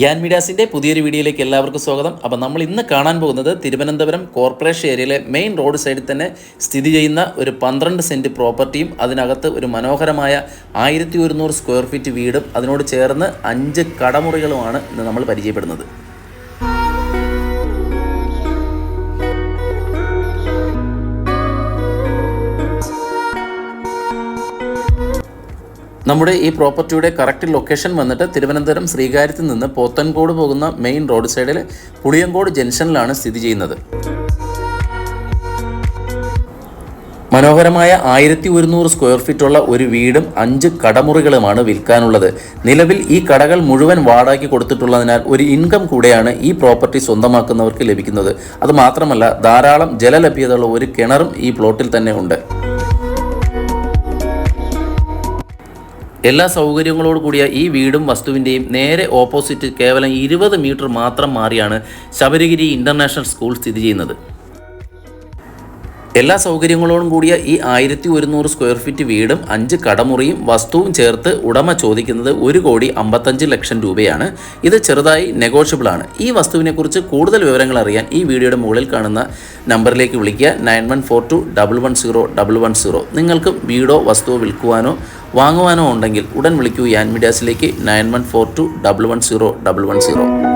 യാൻ മീഡിയാസിൻ്റെ പുതിയൊരു വീഡിയോയിലേക്ക് എല്ലാവർക്കും സ്വാഗതം. അപ്പോൾ നമ്മൾ ഇന്ന് കാണാൻ പോകുന്നത് തിരുവനന്തപുരം കോർപ്പറേഷൻ ഏരിയയിലെ മെയിൻ റോഡ് സൈഡിൽ തന്നെ സ്ഥിതി ചെയ്യുന്ന ഒരു 12 സെൻറ്റ് പ്രോപ്പർട്ടിയും അതിനകത്ത് ഒരു മനോഹരമായ 1100 സ്ക്വയർ ഫീറ്റ് വീടും അതിനോട് ചേർന്ന് 5 കടമുറികളുമാണ് ഇന്ന് നമ്മൾ പരിചയപ്പെടുന്നത്. നമ്മുടെ ഈ പ്രോപ്പർട്ടിയുടെ കറക്റ്റ് ലൊക്കേഷൻ വന്നിട്ട് തിരുവനന്തപുരം ശ്രീകാര്യത്തിൽ നിന്ന് പോത്തൻകോട് പോകുന്ന മെയിൻ റോഡ് സൈഡിൽ പുളിയങ്കോട് ജംഗ്ഷനിലാണ് സ്ഥിതി ചെയ്യുന്നത്. മനോഹരമായ 1100 സ്ക്വയർ ഫീറ്റുള്ള ഒരു വീടും 5 കടമുറികളുമാണ് വിൽക്കാനുള്ളത്. നിലവിൽ ഈ കടകൾ മുഴുവൻ വാടകയ്ക്ക് കൊടുത്തിട്ടുള്ളതിനാൽ ഒരു ഇൻകം കൂടെയാണ് ഈ പ്രോപ്പർട്ടി സ്വന്തമാക്കുന്നവർക്ക് ലഭിക്കുന്നത്. അതുമാത്രമല്ല, ധാരാളം ജലലഭ്യതയുള്ള ഒരു കിണറും ഈ പ്ലോട്ടിൽ തന്നെ ഉണ്ട്. എല്ലാ സൗകര്യങ്ങളോട് കൂടിയ ഈ വീടും വസ്തുവിൻ്റെയും നേരെ ഓപ്പോസിറ്റ് കേവലം 20 മീറ്റർ മാത്രം മാറിയാണ് ശബരിഗിരി ഇൻ്റർനാഷണൽ സ്കൂൾ സ്ഥിതി ചെയ്യുന്നത്. എല്ലാ സൗകര്യങ്ങളോടും കൂടിയ ഈ 1100 സ്ക്വയർ ഫീറ്റ് വീടും 5 കടമുറിയും വസ്തുവും ചേർത്ത് ഉടമ ചോദിക്കുന്നത് 1,55 ലക്ഷം രൂപയാണ്. ഇത് ചെറുതായി നെഗോഷ്യബിൾ ആണ്. ഈ വസ്തുവിനെക്കുറിച്ച് കൂടുതൽ വിവരങ്ങൾ അറിയാൻ ഈ വീഡിയോയുടെ മുകളിൽ കാണുന്ന നമ്പറിലേക്ക് വിളിക്കുക 9142110110. നിങ്ങൾക്കും വീടോ വസ്തുവോ വിൽക്കുവാനോ വാങ്ങുവാനോ ഉണ്ടെങ്കിൽ ഉടൻ വിളിക്കൂ യാൻ മീഡിയാസിലേക്ക് 9142110110.